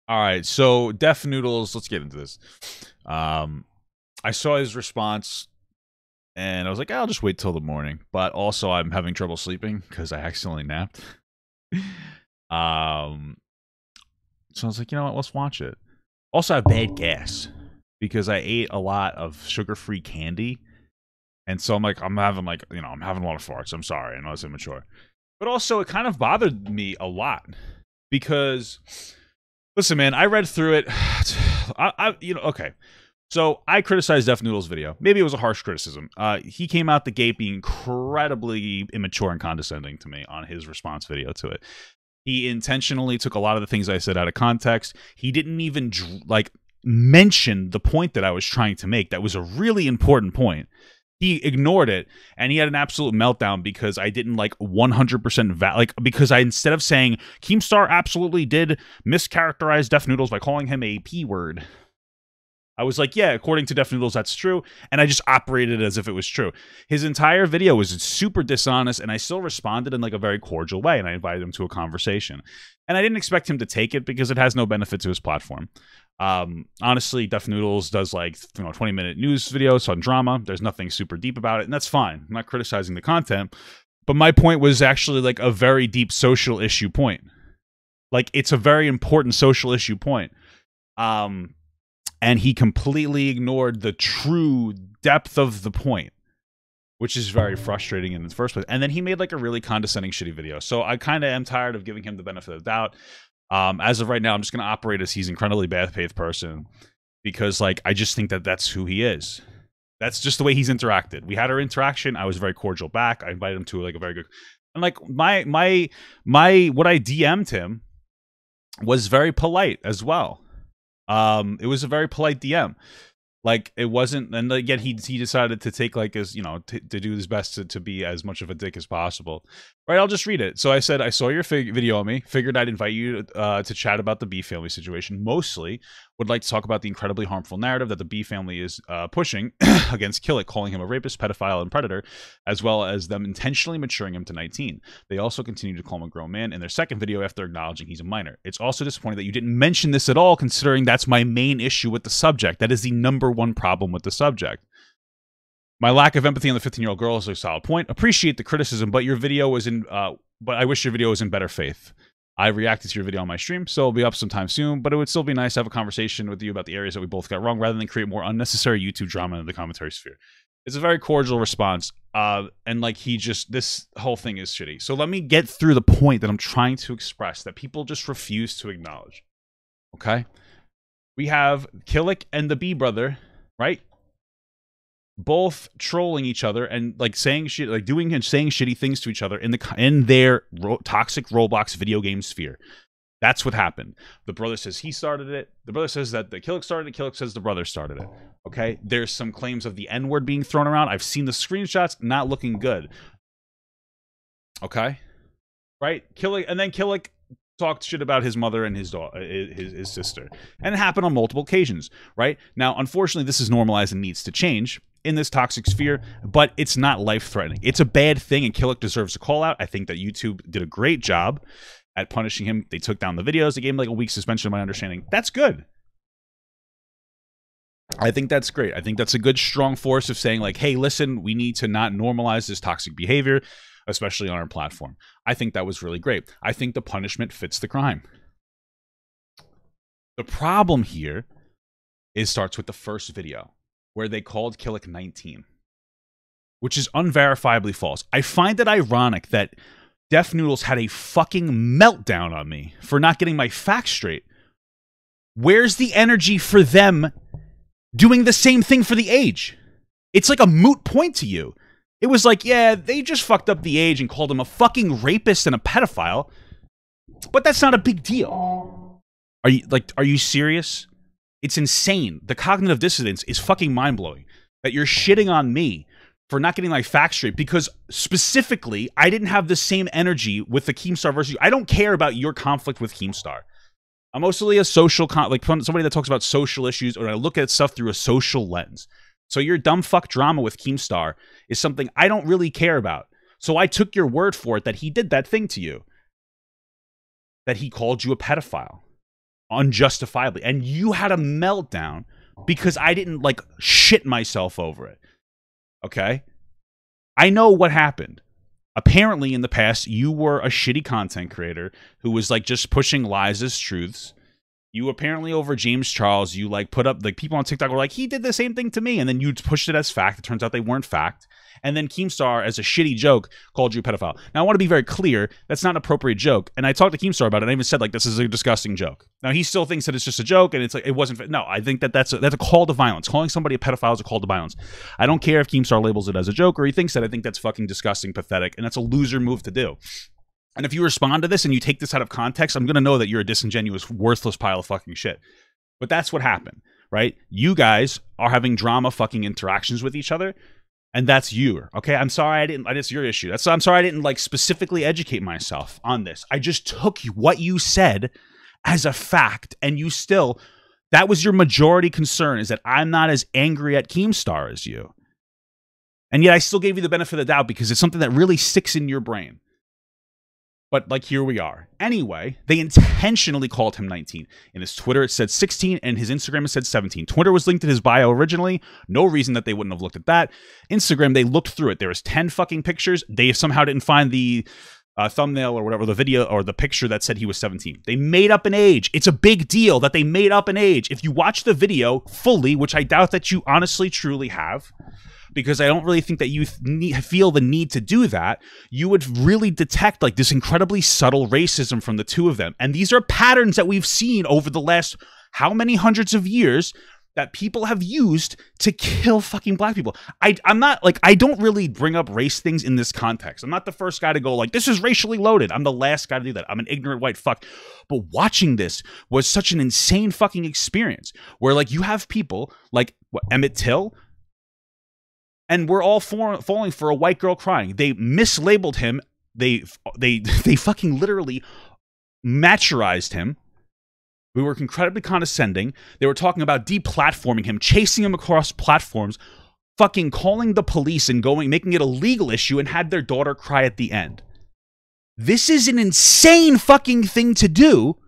All right, so Def Noodles, let's get into this. I saw his response, and I was like, I'll just wait till the morning. But also, I'm having trouble sleeping because I accidentally napped. um, so I was like, you know what? Let's watch it. Also, I have bad gas because I ate a lot of sugar-free candy, and so I'm having I'm having a lot of farts. I'm sorry, I know it's immature, but also it kind of bothered me a lot because. Listen, man, I read through it. Okay. So I criticized Def Noodle's video. Maybe it was a harsh criticism. He came out the gate being incredibly immature and condescending to me on his response video to it. He intentionally took a lot of the things I said out of context. He didn't even mention the point that I was trying to make. That was a really important point. He ignored it, and he had an absolute meltdown because I didn't 100% because I, instead of saying Keemstar absolutely did mischaracterize Def Noodles by calling him a P word, I was like, yeah, according to Def Noodles, that's true, and I just operated as if it was true. His entire video was super dishonest, and I still responded in a very cordial way, and I invited him to a conversation. And I didn't expect him to take it because it has no benefit to his platform. Honestly, Def Noodles does 20-minute news videos on drama. There's nothing super deep about it, and that's fine. I'm not criticizing the content, but my point was actually a very deep social issue point. It's a very important social issue point. And he completely ignored the true depth of the point, which is very frustrating in the first place. And then he made a really condescending, shitty video. So I kind of am tired of giving him the benefit of the doubt. As of right now, I'm just going to operate as he's an incredibly bad faith person because I just think that that's who he is. That's just the way he's interacted. We had our interaction. I was very cordial back. I invited him to a very good, and what I DM'd him was very polite as well. It was a very polite DM. It wasn't, and again, he decided to take his, to do his best to be as much of a dick as possible. Right, I'll just read it. So I said, I saw your video on me, figured I'd invite you to chat about the B family situation. Mostly would like to talk about the incredibly harmful narrative that the B family is pushing against Killick, calling him a rapist, pedophile, and predator, as well as them intentionally maturing him to 19. They also continue to call him a grown man in their second video after acknowledging he's a minor. It's also disappointing that you didn't mention this at all, considering that's my main issue with the subject. That is the #1 problem with the subject. My lack of empathy on the 15-year-old girl is a solid point. Appreciate the criticism, but your video was in. But I wish your video was in better faith. I reacted to your video on my stream, so it'll be up sometime soon. But it would still be nice to have a conversation with you about the areas that we both got wrong, rather than create more unnecessary YouTube drama in the commentary sphere. It's a very cordial response, and this whole thing is shitty. So let me get through the point that I'm trying to express that people just refuse to acknowledge. Okay, we have Killick and the B brother, right? Both trolling each other and saying shit, doing and saying shitty things to each other in their toxic Roblox video game sphere. That's what happened. The brother says he started it. The brother says that the Killick started it. Killick says the brother started it. Okay, there's some claims of the N-word being thrown around. I've seen the screenshots, not looking good. Okay, right? Killick talked shit about his mother and his daughter, his sister, and it happened on multiple occasions. Right now, unfortunately, this is normalized and needs to change in this toxic sphere, but it's not life-threatening. It's a bad thing, and Killick deserves a call-out. I think that YouTube did a great job at punishing him. They took down the videos. They gave him a week suspension, in my understanding. That's good. I think that's great. I think that's a good, strong force of saying, hey, listen, we need to not normalize this toxic behavior, especially on our platform. I think that was really great. I think the punishment fits the crime. The problem here starts with the first video, where they called Killick 19, which is unverifiably false. I find it ironic that Def Noodles had a fucking meltdown on me for not getting my facts straight. Where's the energy for them doing the same thing for the age? It's a moot point to you. It was yeah, they just fucked up the age and called him a fucking rapist and a pedophile, but that's not a big deal. Are you serious? It's insane. The cognitive dissonance is fucking mind-blowing. That you're shitting on me for not getting my facts straight because specifically, I didn't have the same energy with the Keemstar versus you. I don't care about your conflict with Keemstar. I'm mostly a social, somebody that talks about social issues, or I look at stuff through a social lens. So your dumb fuck drama with Keemstar is something I don't really care about. So I took your word for it that he did that thing to you. That he called you a pedophile unjustifiably. And you had a meltdown because I didn't like shit myself over it. Okay? I know what happened. Apparently in the past, you were a shitty content creator who was like just pushing lies as truths. You apparently over James Charles, you like put up like people on TikTok were like, he did the same thing to me. And then you pushed it as fact. It turns out they weren't fact. And then Keemstar, as a shitty joke, called you a pedophile. Now, I want to be very clear. That's not an appropriate joke. And I talked to Keemstar about it. And I even said, like, this is a disgusting joke. Now, he still thinks that it's just a joke. And it's like, it wasn't. No, I think that that's a call to violence. Calling somebody a pedophile is a call to violence. I don't care if Keemstar labels it as a joke or he thinks that. I think that's fucking disgusting, pathetic. And that's a loser move to do. And if you respond to this and you take this out of context, I'm going to know that you're a disingenuous, worthless pile of fucking shit. But that's what happened, right? You guys are having drama fucking interactions with each other. And that's you, okay? I'm sorry it's your issue. I'm sorry I didn't like specifically educate myself on this. I just took what you said as a fact, and you still, that was your majority concern, is that I'm not as angry at Keemstar as you. And yet I still gave you the benefit of the doubt because it's something that really sticks in your brain. But like, here we are. Anyway, they intentionally called him 19. In his Twitter, it said 16, and his Instagram, it said 17. Twitter was linked in his bio originally. No reason that they wouldn't have looked at that. Instagram, they looked through it. There was 10 fucking pictures. They somehow didn't find the thumbnail or whatever, the video or the picture that said he was 17. They made up an age. It's a big deal that they made up an age. If you watch the video fully, which I doubt that you honestly, truly have, because I don't really think that you feel the need to do that, you would really detect like this incredibly subtle racism from the two of them. And these are patterns that we've seen over the last how many hundreds of years that people have used to kill fucking black people. I'm not like, I don't really bring up race things in this context. I'm not the first guy to go like, this is racially loaded. I'm the last guy to do that. I'm an ignorant white fuck. But watching this was such an insane fucking experience where like you have people like Emmett Till, and we're all falling for a white girl crying. They mislabeled him. They fucking literally maturized him. We were incredibly condescending. They were talking about deplatforming him, chasing him across platforms, fucking calling the police and making it a legal issue, and had their daughter cry at the end. This is an insane fucking thing to do.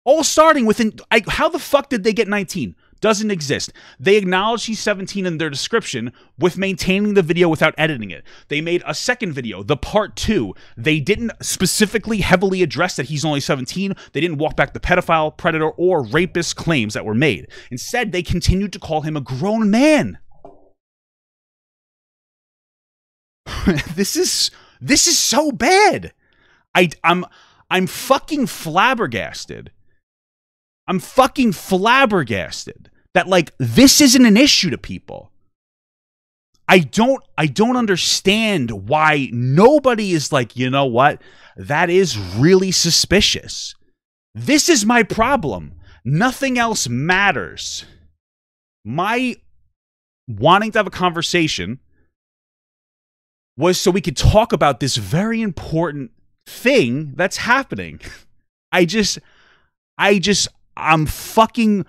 All starting with, how the fuck did they get 19? Doesn't exist. They acknowledge he's 17 in their description with maintaining the video without editing it. They made a second video, the part 2. They didn't specifically heavily address that he's only 17. They didn't walk back the pedophile, predator, or rapist claims that were made. Instead, they continued to call him a grown man. This is so bad. I'm fucking flabbergasted. I'm fucking flabbergasted that like this isn't an issue to people. I don't understand why nobody is like, you know what? That is really suspicious. This is my problem. Nothing else matters. My wanting to have a conversation was so we could talk about this very important thing that's happening. I'm fucking,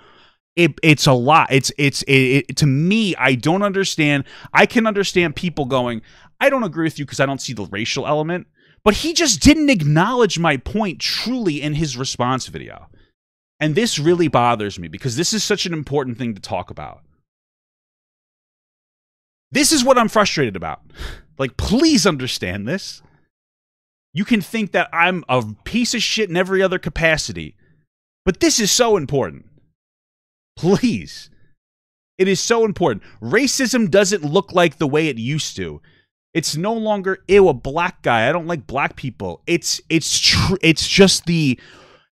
it's a lot. To me, I don't understand. I can understand people going, I don't agree with you because I don't see the racial element, but he just didn't acknowledge my point truly in his response video. And this really bothers me because this is such an important thing to talk about. This is what I'm frustrated about. Like, please understand this. You can think that I'm a piece of shit in every other capacity, but this is so important. Please. It is so important. Racism doesn't look like the way it used to. It's no longer, ew, a black guy. I don't like black people. It's just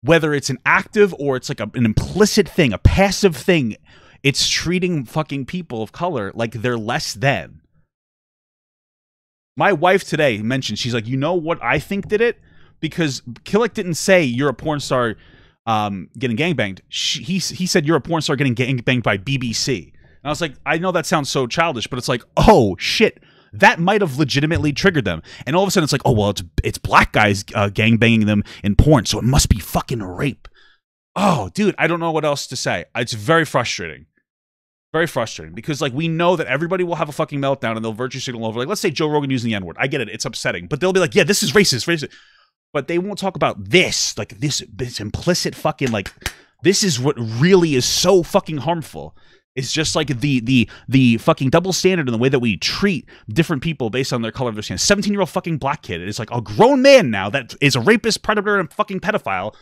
whether it's an active or it's like an implicit thing, a passive thing, it's treating fucking people of color like they're less than. My wife today mentioned, she's like, you know what I think did it? Because Killick didn't say you're a porn star getting gangbanged. He said you're a porn star getting gangbanged by BBC. And I was like, I know that sounds so childish, but it's like, oh shit, that might have legitimately triggered them. And all of a sudden it's like, oh well, it's black guys gangbanging them in porn, so it must be fucking rape. Oh dude, I don't know what else to say. It's very frustrating. Very frustrating because like we know that everybody will have a fucking meltdown and they'll virtue signal over. Like, let's say Joe Rogan using the N-word. I get it. It's upsetting, but they'll be like, yeah, this is racist. but they won't talk about this, like this implicit fucking, like, this is what really is so fucking harmful. It's just like the fucking double standard in the way that we treat different people based on their color of their skin. 17-year-old fucking black kid is like a grown man now that is a rapist, predator, and fucking pedophile.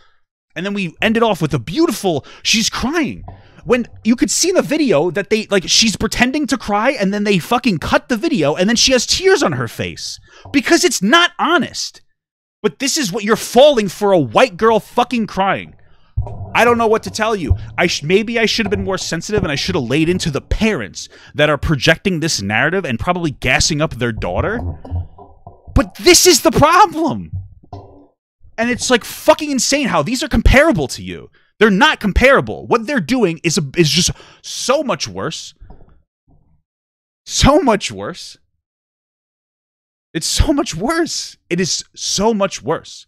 And then we ended off with a beautiful, she's crying. When you could see in the video that they, like, she's pretending to cry, and then they fucking cut the video, and then she has tears on her face. Because it's not honest. But this is what you're falling for, a white girl fucking crying. I don't know what to tell you. Maybe I should have been more sensitive, and I should have laid into the parents that are projecting this narrative and probably gassing up their daughter. But this is the problem. And it's like fucking insane how these are comparable to you. They're not comparable. What they're doing is just so much worse. So much worse. It's so much worse. It is so much worse.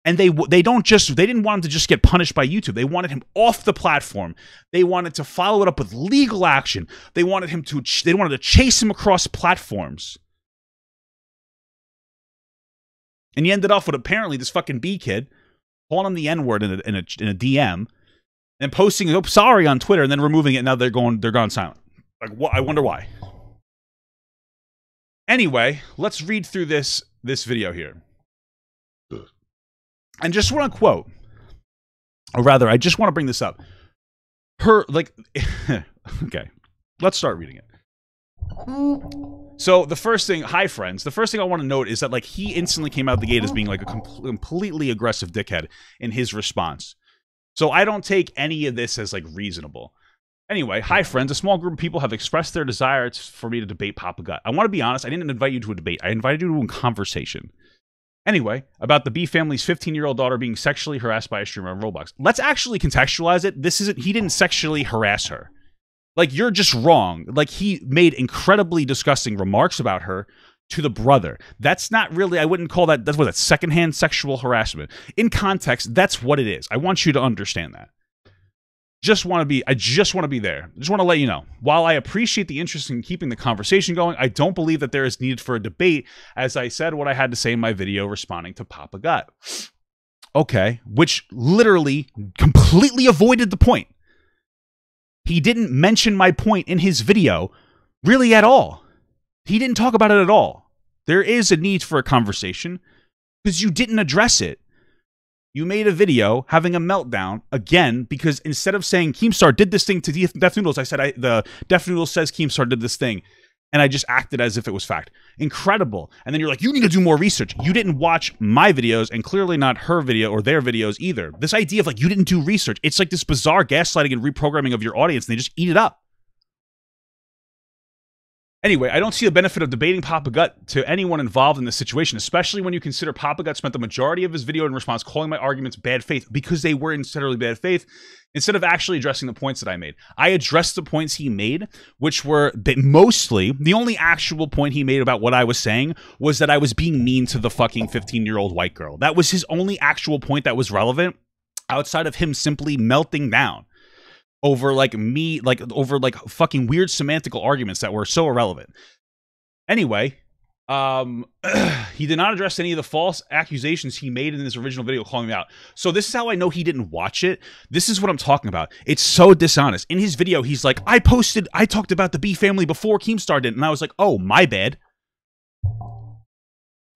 And they didn't want him to just get punished by YouTube. They wanted him off the platform. They wanted to follow it up with legal action. They wanted to chase him across platforms. And you ended off with apparently this fucking B kid calling him the N-word in a DM and posting "oh, sorry" on Twitter and then removing it. And now they're gone silent. Like, I wonder why. Anyway, let's read through this video here. And just want to quote, or rather, I just want to bring this up. Okay, let's start reading it. So the first thing, hi friends, the first thing I want to note is that, like, he instantly came out the gate as being like a completely aggressive dickhead in his response. So I don't take any of this as like reasonable. Anyway, hi friends, a small group of people have expressed their desire for me to debate Papa Gut. I want to be honest, I didn't invite you to a debate. I invited you to a conversation. Anyway, about the B family's 15-year-old daughter being sexually harassed by a streamer on Roblox. Let's actually contextualize it. He didn't sexually harass her. Like, you're just wrong. Like, he made incredibly disgusting remarks about her to the brother. That's not really, I wouldn't call that, that's secondhand sexual harassment. In context, that's what it is. I want you to understand that. I just want to be there. I just want to let you know. While I appreciate the interest in keeping the conversation going, I don't believe that there is need for a debate, as I said what I had to say in my video responding to Papa Gut. Okay, which literally completely avoided the point. He didn't mention my point in his video really at all. He didn't talk about it at all. There is a need for a conversation because you didn't address it. You made a video having a meltdown again because instead of saying Keemstar did this thing to Def Noodles, I said the Def Noodles says Keemstar did this thing, and I just acted as if it was fact. Incredible. And then you're like, you need to do more research. You didn't watch my videos and clearly not her video or their videos either. This idea of like you didn't do research, it's like this bizarre gaslighting and reprogramming of your audience, and they just eat it up. Anyway, I don't see the benefit of debating Papa Gut to anyone involved in this situation, especially when you consider Papa Gut spent the majority of his video in response calling my arguments bad faith because they were necessarily bad faith, instead of actually addressing the points that I made. I addressed the points he made, which were mostly, the only actual point he made about what I was saying was that I was being mean to the fucking 15-year-old white girl. That was his only actual point that was relevant, outside of him simply melting down over over fucking weird semantical arguments that were so irrelevant. Anyway, he did not address any of the false accusations he made in his original video calling me out. So this is how I know he didn't watch it. This is what I'm talking about. It's so dishonest. In his video, he's like, I talked about the B family before Keemstar did, and I was like, oh, my bad.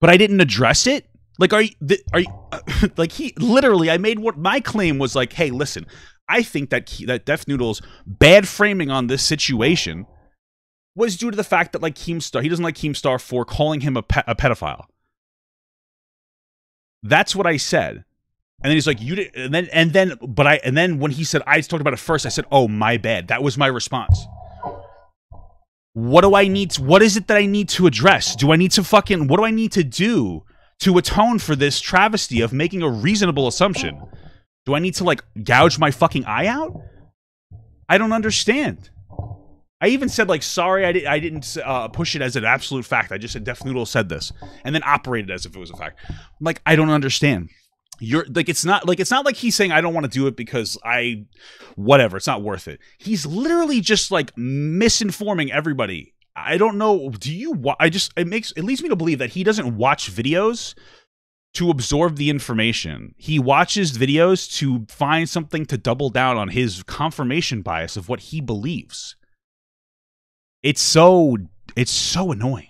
But I didn't address it? Like, are you like, he literally, I made what my claim was like, hey, listen, I think that Def Noodles' bad framing on this situation was due to the fact that, like, Keemstar, he doesn't like Keemstar for calling him a pedophile. That's what I said. And then he's like, you did, and then when he said I talked about it first, I said, oh, my bad. That was my response. What is it that I need to address? What do I need to do to atone for this travesty of making a reasonable assumption? Do I need to, like, gouge my fucking eye out? I don't understand. I even said, like, sorry, I didn't push it as an absolute fact. I just said Def Noodle said this, and then operated as if it was a fact. I'm like, I don't understand. You're like, it's not like he's saying I don't want to do it because whatever, it's not worth it. He's literally just like misinforming everybody. I don't know. It leads me to believe that he doesn't watch videos to absorb the information. He watches videos to find something to double down on his confirmation bias of what he believes. It's so annoying.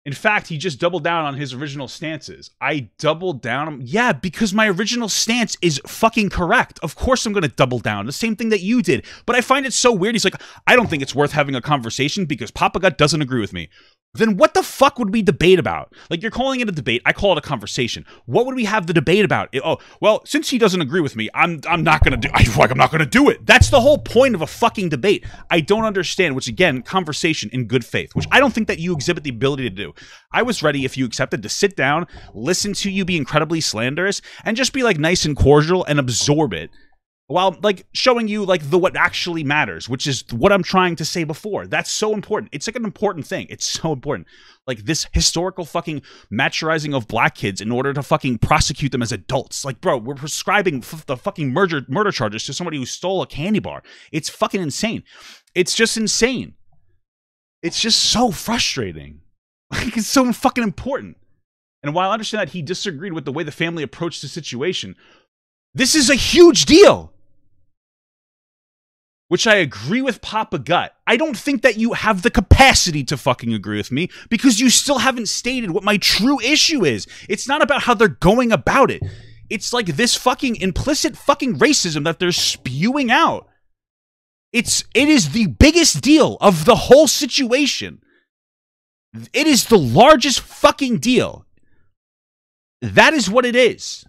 In fact, he just doubled down on his original stances. I doubled down. Yeah, because my original stance is fucking correct. Of course I'm going to double down. The same thing that you did. But I find it so weird. He's like, I don't think it's worth having a conversation because Papa Gut doesn't agree with me. Then what the fuck would we debate about? Like, you're calling it a debate. I call it a conversation. What would we have the debate about? Oh, well, since he doesn't agree with me, I'm not gonna do. I'm not gonna do it. That's the whole point of a fucking debate. I don't understand. Which again, conversation in good faith, which I don't think that you exhibit the ability to do. I was ready, if you accepted, to sit down, listen to you be incredibly slanderous, and just be like nice and cordial and absorb it. While, like, showing you, like, what actually matters, which is what I'm trying to say before. That's so important. It's, like, an important thing. It's so important. Like, this historical fucking maturizing of black kids in order to fucking prosecute them as adults. Like, bro, we're prescribing the fucking murder charges to somebody who stole a candy bar. It's fucking insane. It's just insane. It's just so frustrating. Like, it's so fucking important. And while I understand that he disagreed with the way the family approached the situation, this is a huge deal. Which I agree with Papa Gut. I don't think that you have the capacity to fucking agree with me because you still haven't stated what my true issue is. It's not about how they're going about it. It's like this fucking implicit fucking racism that they're spewing out. It is the biggest deal of the whole situation. It is the largest fucking deal. That is what it is.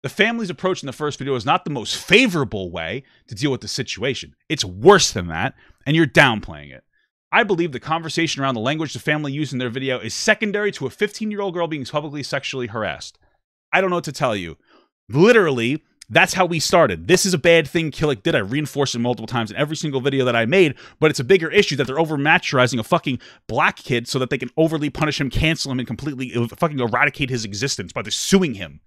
The family's approach in the first video is not the most favorable way to deal with the situation. It's worse than that, and you're downplaying it. I believe the conversation around the language the family used in their video is secondary to a 15-year-old girl being publicly sexually harassed. I don't know what to tell you. Literally, that's how we started. This is a bad thing. Killick did. I reinforced it multiple times in every single video that I made, but it's a bigger issue that they're over-maturizing a fucking black kid so that they can overly punish him, cancel him, and completely fucking eradicate his existence by suing him.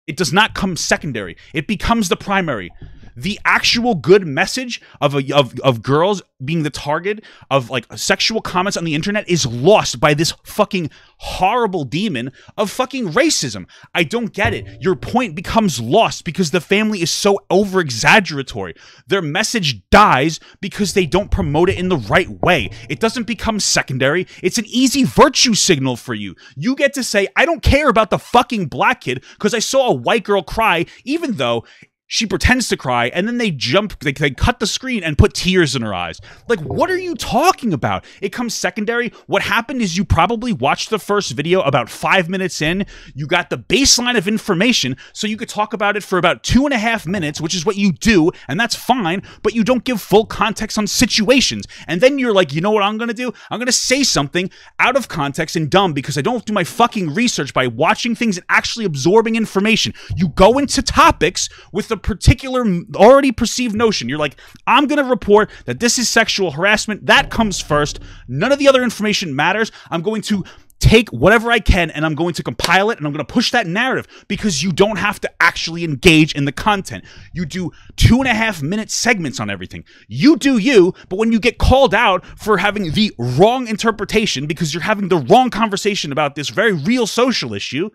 It does not come secondary. It becomes the primary. The actual good message of girls being the target of like sexual comments on the internet is lost by this fucking horrible demon of fucking racism. I don't get it. Your point becomes lost because the family is so over-exaggeratory. Their message dies because they don't promote it in the right way. It doesn't become secondary. It's an easy virtue signal for you. You get to say, I don't care about the fucking black kid because I saw a white girl cry, even though she pretends to cry, and then they cut the screen and put tears in her eyes. Like, what are you talking about? It comes secondary. What happened is you probably watched the first video about 5 minutes in. You got the baseline of information, so you could talk about it for about 2.5 minutes, which is what you do, and that's fine, but you don't give full context on situations. And then you're like, you know what I'm gonna do? I'm gonna say something out of context and dumb because I don't do my fucking research by watching things and actually absorbing information. You go into topics with the particular already perceived notion. You're like, I'm going to report that this is sexual harassment. That comes first. None of the other information matters. I'm going to take whatever I can and I'm going to compile it and I'm going to push that narrative because you don't have to actually engage in the content. You do 2.5 minute segments on everything. You do you, but when you get called out for having the wrong interpretation because you're having the wrong conversation about this very real social issue,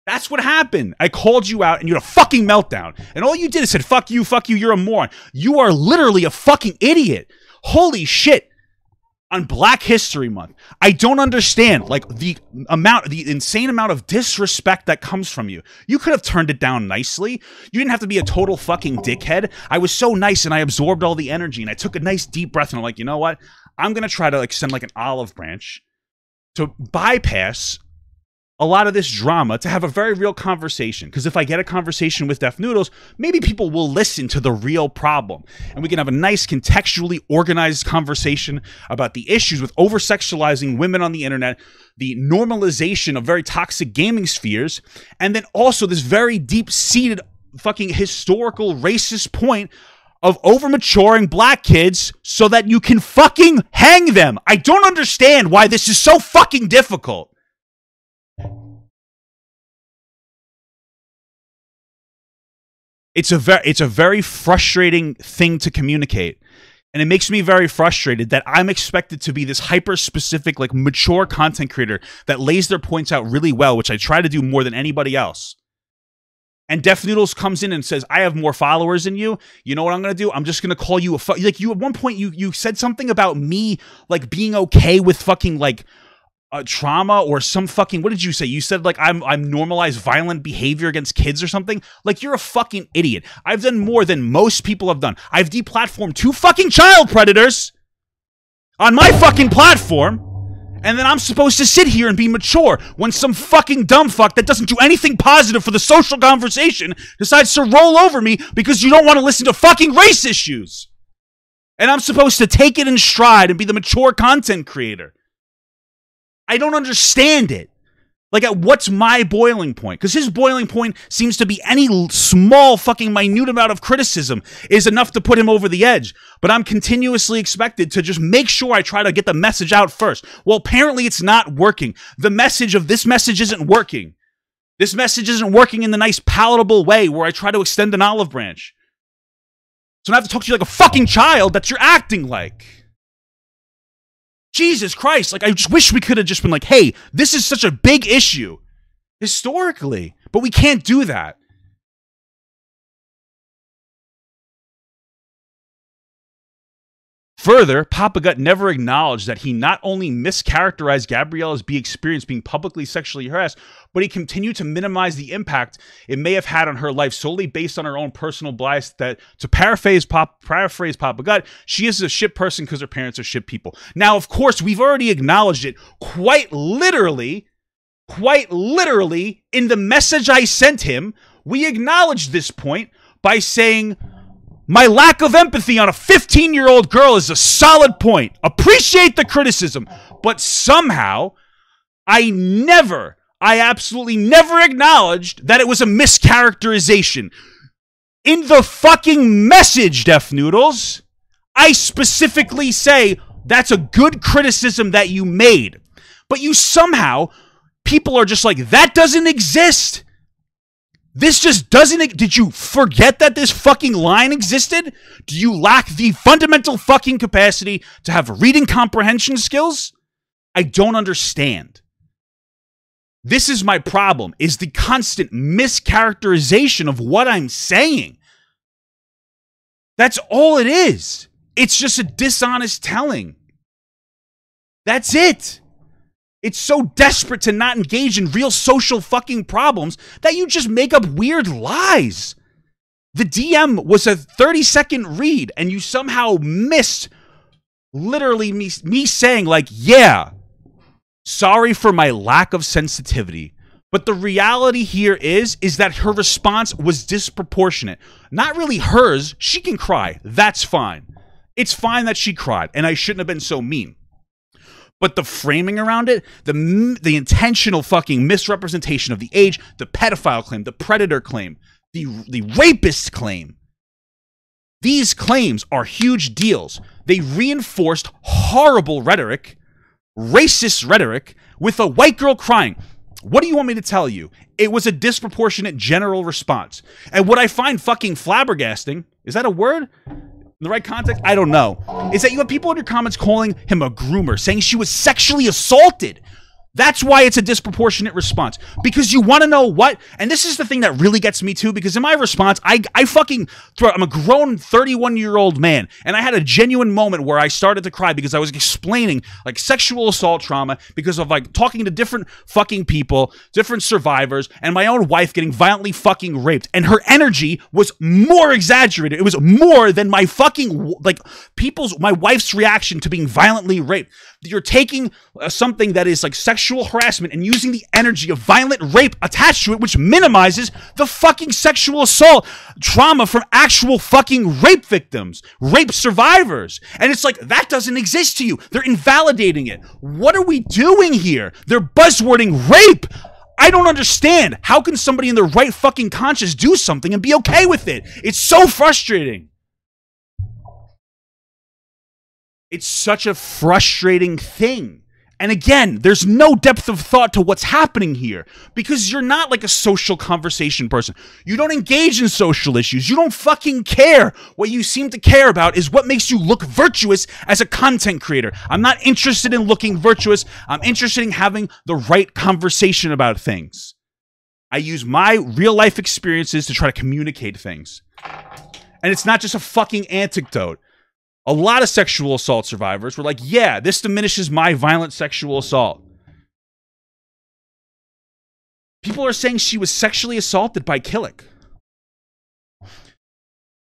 that's what happened. I called you out and you had a fucking meltdown. And all you did is said, fuck you, you're a moron. You are literally a fucking idiot. Holy shit. On Black History Month, I don't understand, like, the insane amount of disrespect that comes from you. You could have turned it down nicely. You didn't have to be a total fucking dickhead. I was so nice and I absorbed all the energy and I took a nice deep breath and I'm like, you know what? I'm going to try to extend like an olive branch to bypass a lot of this drama to have a very real conversation. Because if I get a conversation with Def Noodles, maybe people will listen to the real problem. And we can have a nice contextually organized conversation about the issues with over-sexualizing women on the internet, the normalization of very toxic gaming spheres, and then also this very deep-seated fucking historical racist point of over-maturing black kids so that you can fucking hang them. I don't understand why this is so fucking difficult. It's a very frustrating thing to communicate. And it makes me very frustrated that I'm expected to be this hyper-specific, like, mature content creator that lays their points out really well, which I try to do more than anybody else. And Def Noodles comes in and says, I have more followers than you. You know what I'm going to do? I'm just going to call you a like, you at one point, you said something about me, like, being okay with fucking, like, trauma or some fucking, what did you say? You said, like, I'm normalized violent behavior against kids or something. Like, you're a fucking idiot. I've done more than most people have done. I've deplatformed 2 fucking child predators on my fucking platform, and then I'm supposed to sit here and be mature when some fucking dumb fuck that doesn't do anything positive for the social conversation decides to roll over me because you don't want to listen to fucking race issues. And I'm supposed to take it in stride and be the mature content creator. I don't understand it. Like, what's my boiling point? Because his boiling point seems to be any small fucking minute amount of criticism is enough to put him over the edge. But I'm continuously expected to just make sure I try to get the message out first. Well, apparently it's not working. The message of this message isn't working. This message isn't working in the nice palatable way where I try to extend an olive branch. So I have to talk to you like a fucking child that you're acting like. Jesus Christ, like, I just wish we could have just been like, hey, this is such a big issue historically, but we can't do that. Further, Papa Gut never acknowledged that he not only mischaracterized Gabriella's experience being publicly sexually harassed, but he continued to minimize the impact it may have had on her life solely based on her own personal bias that, to paraphrase Papa Gut, she is a shit person because her parents are shit people. Now, of course, we've already acknowledged it quite literally, in the message I sent him. We acknowledged this point by saying, my lack of empathy on a 15-year-old girl is a solid point. Appreciate the criticism. But somehow, I absolutely never acknowledged that it was a mischaracterization. In the fucking message, Def Noodles, I specifically say that's a good criticism that you made. But you somehow, people are just like, that doesn't exist. This just doesn't. Did you forget that this fucking line existed? Do you lack the fundamental fucking capacity to have reading comprehension skills? I don't understand. This is my problem, is the constant mischaracterization of what I'm saying. That's all it is. It's just a dishonest telling. That's it. It's so desperate to not engage in real social fucking problems that you just make up weird lies. The DM was a 30-second read, and you somehow missed literally me saying, like, yeah, sorry for my lack of sensitivity. But the reality here is that her response was disproportionate. Not really hers. She can cry. That's fine. It's fine that she cried, and I shouldn't have been so mean. But the framing around it, the intentional fucking misrepresentation of the age, the pedophile claim, the predator claim, the rapist claim, these claims are huge deals. They reinforced horrible rhetoric, racist rhetoric, with a white girl crying. What do you want me to tell you? It was a disproportionate general response. And what I find fucking flabbergasting, is that a word? In the right context, I don't know, is that you have people in your comments calling him a groomer, saying she was sexually assaulted. That's why it's a disproportionate response. Because you want to know what? And this is the thing that really gets me too, because in my response, I'm a grown 31-year-old man, and I had a genuine moment where I started to cry because I was explaining, like, sexual assault trauma because of, like, talking to different fucking people, different survivors, and my own wife getting violently fucking raped. And her energy was more exaggerated. It was more than my fucking, like, my wife's reaction to being violently raped. You're taking something that is like sexual harassment and using the energy of violent rape attached to it, which minimizes the fucking sexual assault trauma from actual fucking rape victims, rape survivors. And it's like, that doesn't exist to you. They're invalidating it. What are we doing here? They're buzzwording rape. I don't understand. How can somebody in their right fucking conscience do something and be okay with it? It's so frustrating. It's such a frustrating thing. And again, there's no depth of thought to what's happening here because you're not like a social conversation person. You don't engage in social issues. You don't fucking care. What you seem to care about is what makes you look virtuous as a content creator. I'm not interested in looking virtuous. I'm interested in having the right conversation about things. I use my real life experiences to try to communicate things. And it's not just a fucking anecdote. A lot of sexual assault survivors were like, yeah, this diminishes my violent sexual assault. People are saying she was sexually assaulted by Killick.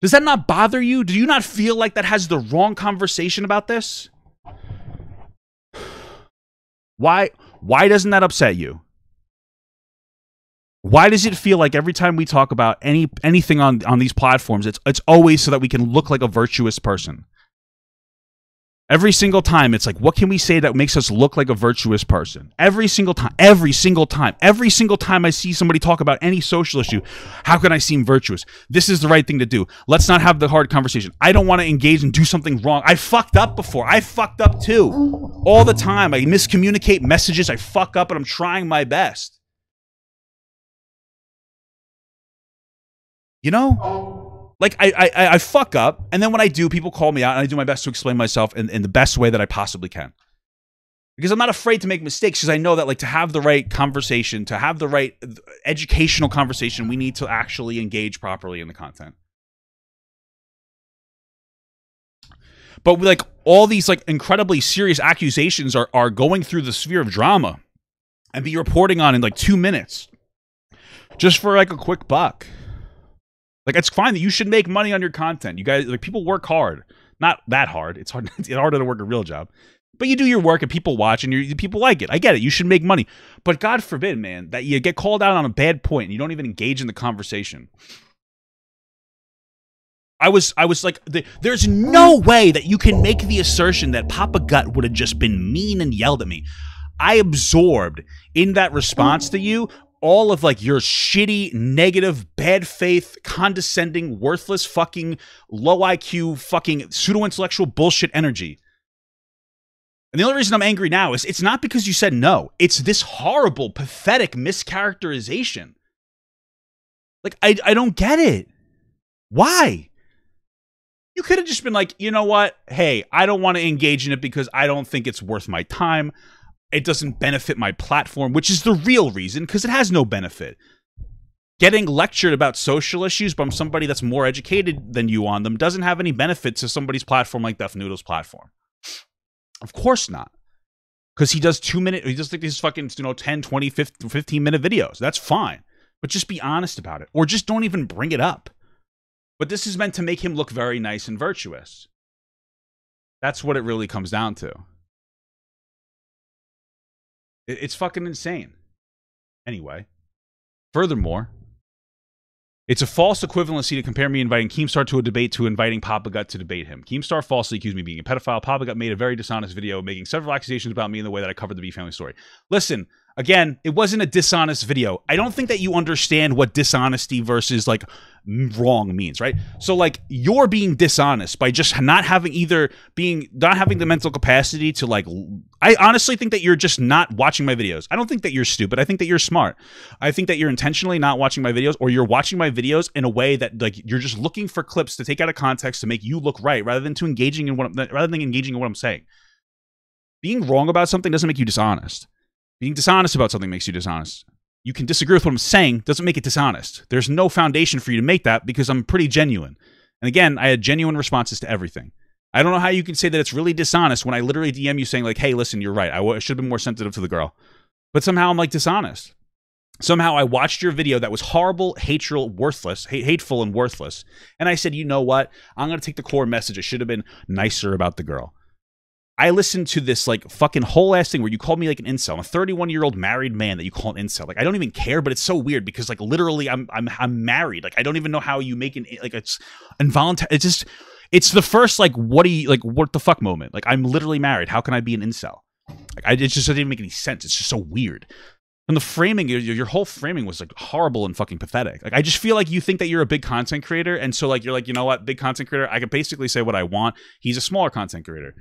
Does that not bother you? Do you not feel like that has the wrong conversation about this? Why doesn't that upset you? Why does it feel like every time we talk about anything on these platforms, it's always so that we can look like a virtuous person? Every single time, it's like, what can we say that makes us look like a virtuous person? Every single time I see somebody talk about any social issue, how can I seem virtuous? This is the right thing to do. Let's not have the hard conversation. I don't want to engage and do something wrong. I fucked up before. I fucked up too. All the time. I miscommunicate messages. I fuck up, and I'm trying my best. You know? Like, I fuck up, and then when I do, people call me out, and I do my best to explain myself in the best way that I possibly can. Because I'm not afraid to make mistakes, because I know that, like, to have the right conversation, to have the right educational conversation, we need to actually engage properly in the content. But, like, all these, like, incredibly serious accusations are going through the sphere of drama and be reporting on in, like, 2 minutes. Just for, like, a quick buck. Like, it's fine that you should make money on your content. You guys, like, people work hard. Not that hard. It's hard. It's harder to work a real job. But you do your work and people watch and people like it. I get it. You should make money. But God forbid, man, that you get called out on a bad point and you don't even engage in the conversation. I was like, there's no way that you can make the assertion that Papa Gut would have just been mean and yelled at me. I absorbed in that response to you all of, like, your shitty, negative, bad faith, condescending, worthless, fucking, low IQ, fucking pseudo-intellectual bullshit energy. And the only reason I'm angry now is it's not because you said no. It's this horrible, pathetic mischaracterization. Like, I don't get it. Why? You could have just been like, you know what? Hey, I don't want to engage in it because I don't think it's worth my time. It doesn't benefit my platform, which is the real reason, because it has no benefit. Getting lectured about social issues from somebody that's more educated than you on them doesn't have any benefit to somebody's platform like Def Noodles' platform. Of course not. Because he does 2 minute, he does like these fucking, 10, 20, 15-minute videos. That's fine. But just be honest about it. Or just don't even bring it up. But this is meant to make him look very nice and virtuous. That's what it really comes down to. It's fucking insane. Anyway. Furthermore, it's a false equivalency to compare me inviting Keemstar to a debate to inviting Papa Gut to debate him. Keemstar falsely accused me of being a pedophile. Papa Gut made a very dishonest video making several accusations about me in the way that I covered the B family story. Listen, again, it wasn't a dishonest video. I don't think that you understand what dishonesty versus, like, wrong means, right? So, like, you're being dishonest by just not having the mental capacity to, like, I honestly think that you're just not watching my videos. I don't think that you're stupid. I think that you're smart. I think that you're intentionally not watching my videos, or you're watching my videos in a way that, like, you're just looking for clips to take out of context to make you look right rather than engaging in what I'm saying. Being wrong about something doesn't make you dishonest. Being dishonest about something makes you dishonest. You can disagree with what I'm saying, doesn't make it dishonest. There's no foundation for you to make that because I'm pretty genuine. And again, I had genuine responses to everything. I don't know how you can say that it's really dishonest when I literally DM you saying, like, hey, listen, you're right. I should have been more sensitive to the girl. But somehow I'm, like, dishonest. Somehow I watched your video that was horrible, hateful, and worthless. And I said, you know what? I'm going to take the core message. I should have been nicer about the girl. I listened to this, like, fucking whole ass thing where you called me, like, an incel. I'm a 31-year-old married man that you call an incel. Like, I don't even care, but it's so weird because, like, literally I'm married. Like, I don't even know how you make it's involuntary. It's the first, like, what the fuck moment. Like, I'm literally married. How can I be an incel? Like, it just didn't make any sense. It's just so weird. And the framing, your whole framing was, like, horrible and fucking pathetic. Like, I just feel like you think that you're a big content creator, and so, like, you're like, you know what, big content creator, I can basically say what I want. He's a smaller content creator.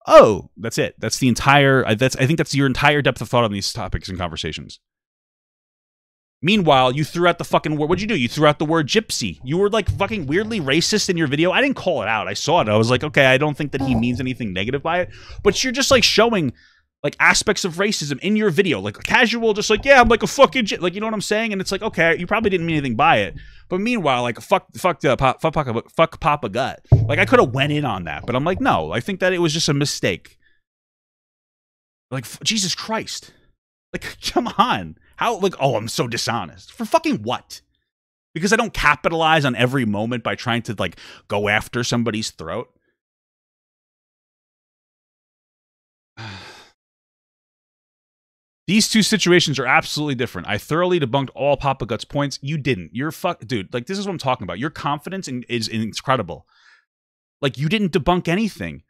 oh, that's it. That's the entire, I think that's your entire depth of thought on these topics and conversations. Meanwhile, you threw out the fucking word. What'd you do? You threw out the word gypsy. You were like fucking weirdly racist in your video. I didn't call it out. I saw it. I was like, okay, I don't think that he means anything negative by it. But you're just like showing like aspects of racism in your video. Like casual, just like, yeah, I'm like a fucking like, you know what I'm saying? And it's like, okay, you probably didn't mean anything by it. But meanwhile, like fuck Papa Gut. Like I could have went in on that. But I'm like, no, I think that it was just a mistake. Like, Jesus Christ. Like, come on. How, like, oh, I'm so dishonest. For fucking what? Because I don't capitalize on every moment by trying to, like, go after somebody's throat? These two situations are absolutely different. I thoroughly debunked all Papa Gut's points. You didn't. You're dude, like, this is what I'm talking about. Your confidence is incredible. Like, you didn't debunk anything.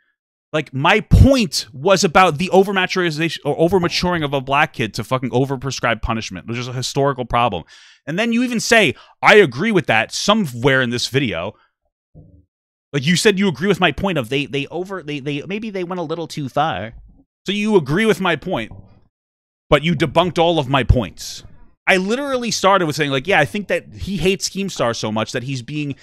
Like, my point was about the overmaturization or overmaturing of a black kid to fucking overprescribed punishment, which is a historical problem. And then you even say, I agree with that somewhere in this video. Like, you said you agree with my point of maybe they went a little too far. So you agree with my point, but you debunked all of my points. I literally started with saying, like, yeah, I think that he hates Keemstar so much that he's being,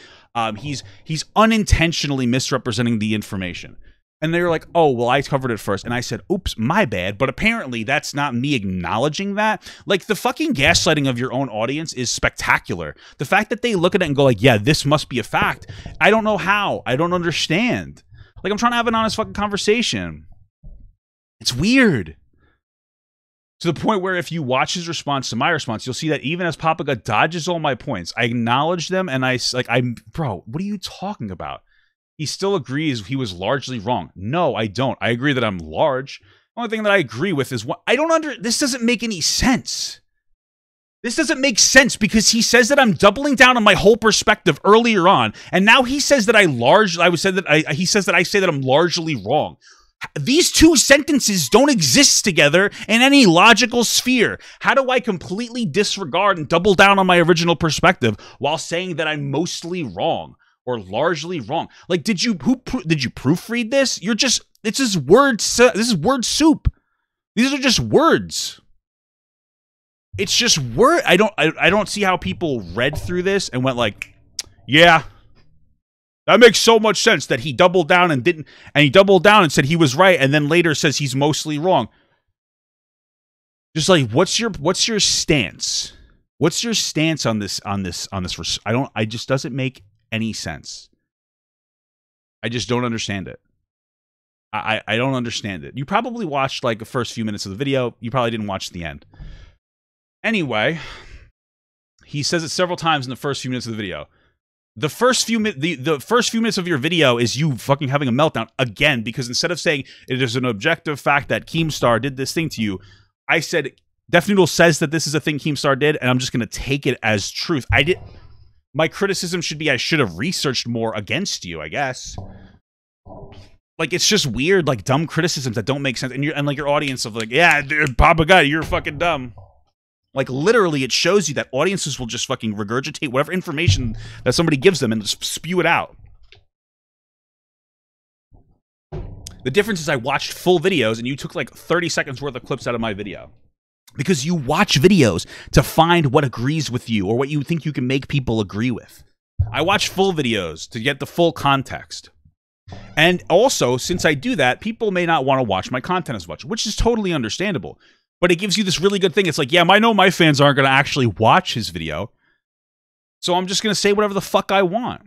he's unintentionally misrepresenting the information. And they were like, oh, well, I covered it first. And I said, oops, my bad. But apparently that's not me acknowledging that. Like, the fucking gaslighting of your own audience is spectacular. The fact that they look at it and go like, yeah, this must be a fact. I don't know how. I don't understand. Like, I'm trying to have an honest fucking conversation. It's weird. To the point where if you watch his response to my response, you'll see that even as Papa Gut dodges all my points, I acknowledge them and bro, what are you talking about? He still agrees he was largely wrong. No, I don't. I agree that I'm large. The only thing that I agree with is what this doesn't make any sense. This doesn't make sense because he says that I'm doubling down on my whole perspective earlier on, and now he says that he says that I say that I'm largely wrong. These two sentences don't exist together in any logical sphere. How do I completely disregard and double down on my original perspective while saying that I'm mostly wrong? Or largely wrong. Like, did you proofread this? This is word soup. These are just words. It's just word. I don't see how people read through this and went like, yeah, that makes so much sense that he doubled down and didn't, and he doubled down and said he was right, and then later says he's mostly wrong. Just like, what's your stance? What's your stance on this? I just doesn't make any sense. I just don't understand it. I don't understand it. You probably watched like the first few minutes of the video. You probably didn't watch the end. Anyway, he says it several times in the first few minutes of the video. The first few minutes of your video is you fucking having a meltdown again, because instead of saying it is an objective fact that Keemstar did this thing to you, I said Def Noodle says that this is a thing Keemstar did, and I'm just going to take it as truth. My criticism should be I should have researched more against you, I guess. Like, it's just weird, like, dumb criticisms that don't make sense. And like, your audience of like, yeah, dude, Papa Gut, you're fucking dumb. Like, literally, it shows you that audiences will just fucking regurgitate whatever information that somebody gives them and just spew it out. The difference is I watched full videos and you took like 30 seconds worth of clips out of my video. Because you watch videos to find what agrees with you or what you think you can make people agree with. I watch full videos to get the full context. And also, since I do that, people may not want to watch my content as much, which is totally understandable. But it gives you this really good thing. It's like, yeah, I know my fans aren't going to actually watch his video, so I'm just going to say whatever the fuck I want.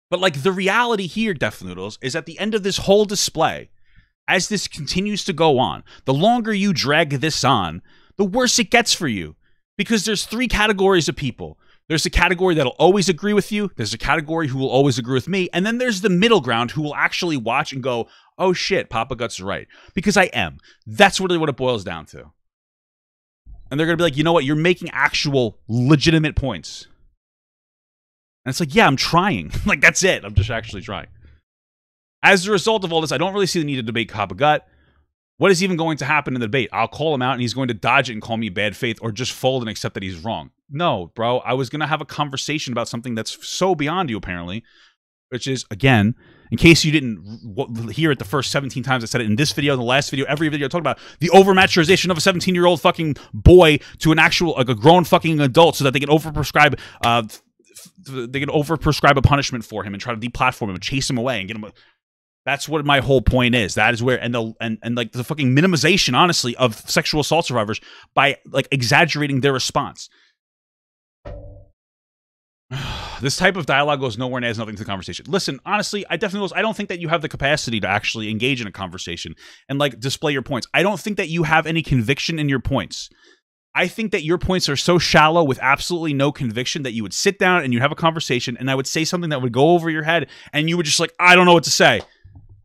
But like, the reality here, Def Noodles, is at the end of this whole display, as this continues to go on, the longer you drag this on, the worse it gets for you. Because there's three categories of people. There's a category that'll always agree with you. There's a category who will always agree with me. And then there's the middle ground who will actually watch and go, oh shit, Papa Gut's right. Because I am. That's really what it boils down to. And they're going to be like, you know what? You're making actual legitimate points. And it's like, yeah, I'm trying. Like, that's it. I'm just actually trying. As a result of all this, I don't really see the need to debate Papa Gut. What is even going to happen in the debate? I'll call him out and he's going to dodge it and call me bad faith or just fold and accept that he's wrong. No, bro. I was going to have a conversation about something that's so beyond you, apparently. which is, again, in case you didn't hear it the first 17 times I said it in this video, in the last video, every video I talked about, the overmaturization of a 17-year-old fucking boy to an actual, like a grown fucking adult so that they can overprescribe a punishment for him and try to deplatform him and chase him away and get him. That's what my whole point is. That is where, and like the fucking minimization, honestly, of sexual assault survivors by like exaggerating their response. This type of dialogue goes nowhere and adds nothing to the conversation. Listen, honestly, I don't think that you have the capacity to actually engage in a conversation and like display your points. I don't think that you have any conviction in your points. I think that your points are so shallow with absolutely no conviction that you would sit down and you have a conversation and I would say something that would go over your head and you would just like, I don't know what to say.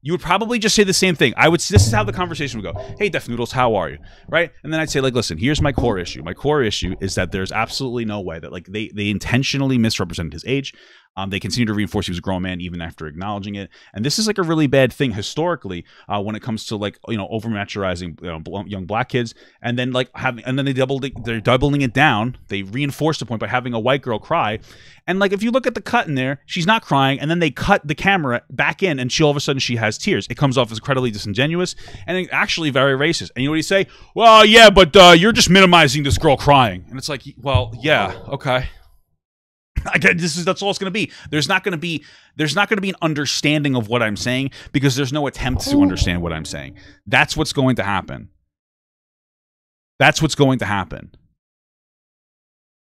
You would probably just say the same thing. This is how the conversation would go. Hey, Def Noodles, how are you? Right? And then I'd say, like, listen, here's my core issue. My core issue is that there's absolutely no way that, like, they intentionally misrepresented his age. They continue to reinforce he was a grown man even after acknowledging it. And this is like a really bad thing historically when it comes to like, you know, overmaturizing young black kids. And then like they're doubling it down. They reinforce the point by having a white girl cry. And like, if you look at the cut in there, she's not crying. And then they cut the camera back in and all of a sudden she has tears. It comes off as incredibly disingenuous and actually very racist. And you know what he say? Well, yeah, but you're just minimizing this girl crying. And it's like, well, yeah, okay. Again, that's all it's going to be. There's not going to be an understanding of what I'm saying because there's no attempt to understand what I'm saying. That's what's going to happen. That's what's going to happen.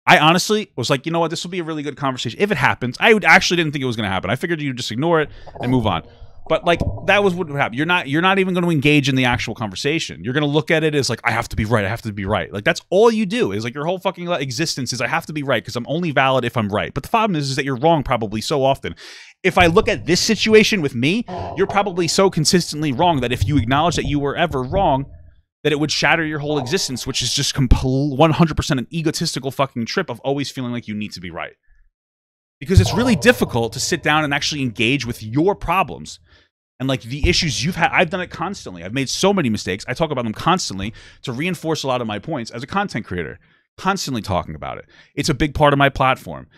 I honestly was like, you know what? This will be a really good conversation. If it happens, I actually didn't think it was going to happen. I figured you'd just ignore it and move on. But like that was what would happen. You're not even going to engage in the actual conversation. You're going to look at it as like, I have to be right. I have to be right. Like that's all you do is like your whole fucking existence is I have to be right because I'm only valid if I'm right. But the problem is that you're wrong probably so often. If I look at this situation with me, you're probably so consistently wrong that if you acknowledge that you were ever wrong, that it would shatter your whole existence, which is just 100% an egotistical fucking trip of always feeling like you need to be right. Because it's really difficult to sit down and actually engage with your problems and like the issues you've had. I've done it constantly. I've made so many mistakes. I talk about them constantly to reinforce a lot of my points as a content creator, constantly talking about it. It's a big part of my platform.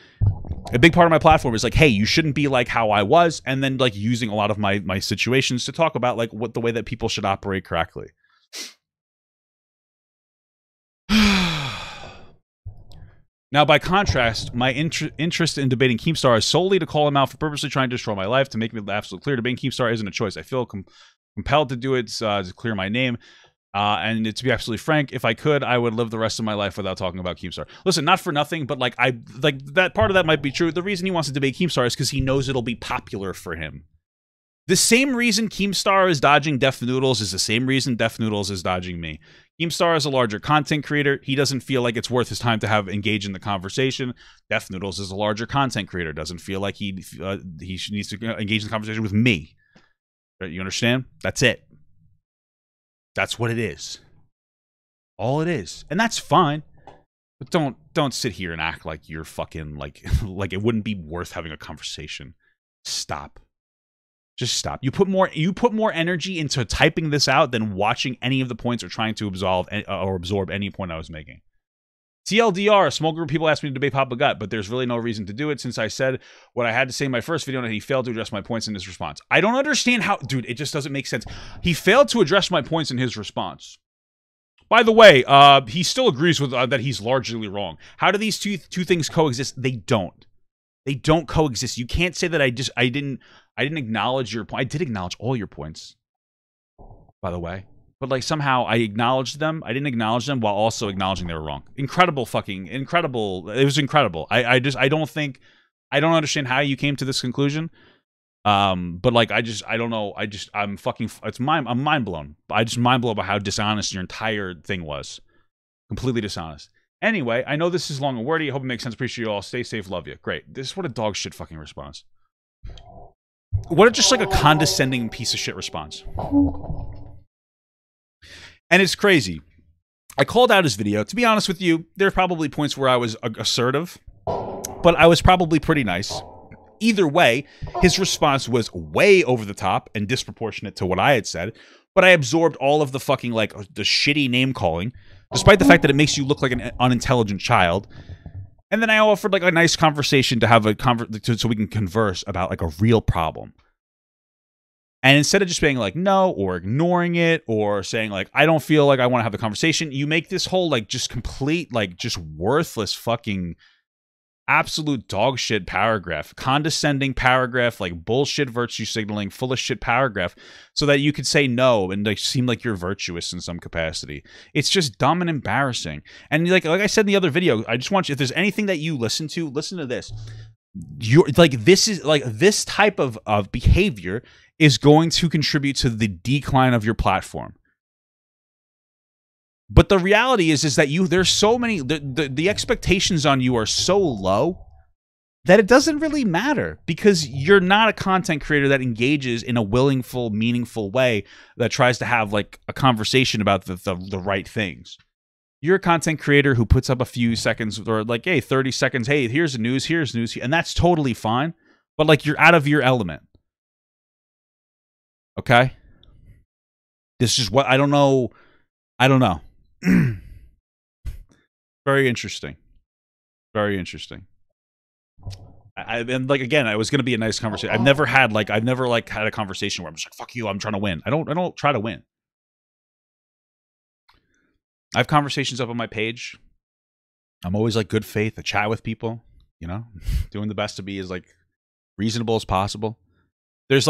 A big part of my platform is like, hey, you shouldn't be like how I was. And then like using a lot of my situations to talk about like what the way that people should operate correctly. Now, by contrast, my interest in debating Keemstar is solely to call him out for purposely trying to destroy my life. To make me absolutely clear, debating Keemstar isn't a choice. I feel compelled to do it to clear my name. And to be absolutely frank, if I could, I would live the rest of my life without talking about Keemstar. Listen, not for nothing, but like that part of that might be true. The reason he wants to debate Keemstar is because he knows it'll be popular for him. The same reason Keemstar is dodging Def Noodles is the same reason Def Noodles is dodging me. Keemstar is a larger content creator. He doesn't feel like it's worth his time to engage in the conversation. Def Noodles is a larger content creator. Doesn't feel like he needs to engage in the conversation with me. You understand? That's it. That's what it is. All it is. And that's fine. But don't sit here and act like you're fucking like it wouldn't be worth having a conversation. Stop. Just stop. You put more energy into typing this out than watching any of the points or trying to absorb any point I was making. TLDR, a small group of people asked me to debate Papa Gut, but there's really no reason to do it since I said what I had to say in my first video and he failed to address my points in his response. I don't understand how, dude, it just doesn't make sense. He failed to address my points in his response. By the way, he still agrees with that he's largely wrong. How do these two things coexist? They don't. They don't coexist. You can't say that I didn't acknowledge your point. I did acknowledge all your points, by the way. But like somehow I acknowledged them. I didn't acknowledge them while also acknowledging they were wrong. Incredible, fucking incredible. It was incredible. I don't understand how you came to this conclusion. But like I don't know. I'm mind blown. I just mind blown about how dishonest your entire thing was. Completely dishonest. Anyway, I know this is long and wordy. I hope it makes sense. Appreciate you all. Stay safe. Love you. Great. This is what a dog shit fucking response. What a just like a condescending piece of shit response. And it's crazy. I called out his video. To be honest with you, there are probably points where I was assertive, but I was probably pretty nice. Either way, his response was way over the top and disproportionate to what I had said, but I absorbed all of the fucking, like, the shitty name calling, despite the fact that it makes you look like an unintelligent child. And then I offered like a nice conversation to have so we can converse about like a real problem. And instead of just being like, no, or ignoring it, or saying like, I don't feel like I want to have the conversation, you make this whole like just complete, like just worthless fucking absolute dog shit paragraph, condescending paragraph, like bullshit virtue signaling, full of shit paragraph, so that you could say no and like seem like you're virtuous in some capacity. It's just dumb and embarrassing. And like I said in the other video, I just want you, if there's anything that you listen to this. You're like, this type of behavior is going to contribute to the decline of your platform. But the reality is that there's so many, the expectations on you are so low that it doesn't really matter, because you're not a content creator that engages in a willful, meaningful way that tries to have like a conversation about the right things. You're a content creator who puts up a few seconds, or like, hey, 30 seconds, hey, here's news, and that's totally fine. But like, you're out of your element. Okay? This is what I don't know. Very interesting. Very interesting. And like, again, it was going to be a nice conversation. I've never had a conversation where I'm just like, fuck you, I'm trying to win. I don't try to win. I have conversations up on my page. I'm always like good faith. I chat with people, you know, doing the best to be as like reasonable as possible. There's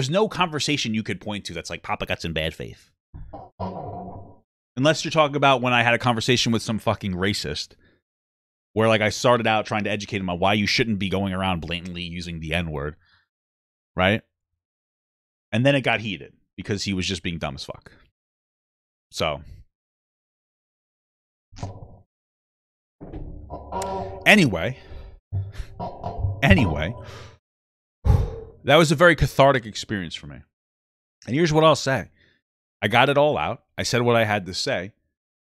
no conversation you could point to that's like Papa Guts in bad faith. Unless you're talking about when I had a conversation with some fucking racist, where like I started out trying to educate him on why you shouldn't be going around blatantly using the N-word, right? And then it got heated because he was just being dumb as fuck. So anyway, that was a very cathartic experience for me. And here's what I'll say. I got it all out. I said what I had to say.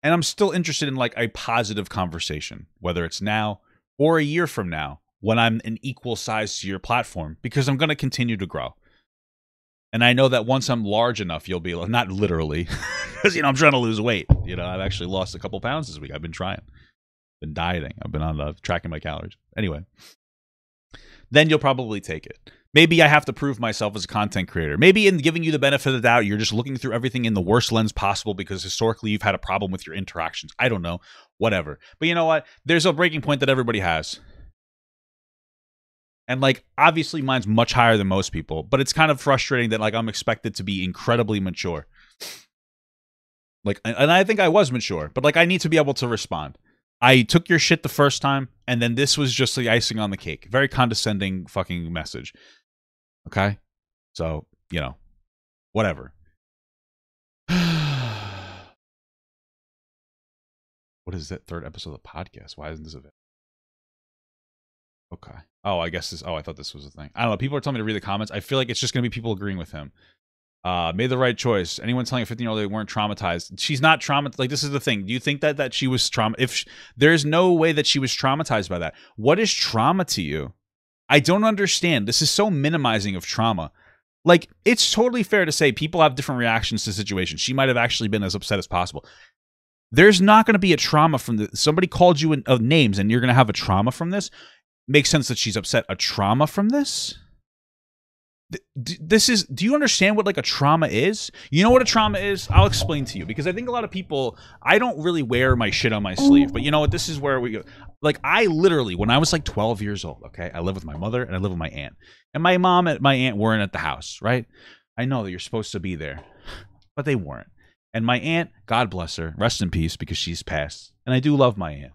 And I'm still interested in like a positive conversation, whether it's now or a year from now, when I'm an equal size to your platform, because I'm going to continue to grow. And I know that once I'm large enough, you'll be, not literally, because, you know, I'm trying to lose weight. You know, I've actually lost a couple pounds this week. I've been trying. Been dieting. I've been on tracking my calories. Anyway, then you'll probably take it. Maybe I have to prove myself as a content creator. Maybe in giving you the benefit of the doubt, you're just looking through everything in the worst lens possible because historically you've had a problem with your interactions. I don't know. Whatever. But you know what? There's a breaking point that everybody has. And like, obviously mine's much higher than most people, but it's kind of frustrating that like I'm expected to be incredibly mature. Like, and I think I was mature, but like I need to be able to respond. I took your shit the first time, and then this was just the icing on the cake. Very condescending fucking message. Okay? So, you know, whatever. What is that third episode of the podcast? Why isn't this available? Okay. Oh, I guess this. Oh, I thought this was a thing. I don't know. People are telling me to read the comments. I feel like it's just going to be people agreeing with him. Made the right choice. Anyone telling a 15-year-old they weren't traumatized? She's not traumatized. Like, this is the thing. Do you think that she was there's no way that she was traumatized by that. What is trauma to you? I don't understand. This is so minimizing of trauma. Like, it's totally fair to say people have different reactions to situations. She might have actually been as upset as possible. There's not going to be a trauma from this. Somebody called you names and you're going to have a trauma from this. Makes sense that she's upset. A trauma from this? Do you understand what like a trauma is? You know what a trauma is? I'll explain to you, because I think a lot of people, I don't really wear my shit on my sleeve, but you know what? This is where we go. Like, I literally, when I was like 12 years old, okay, I live with my mother and I live with my aunt, and my mom and my aunt weren't at the house, right? I know that you're supposed to be there, but they weren't. And my aunt, God bless her, rest in peace, because she's passed, and I do love my aunt,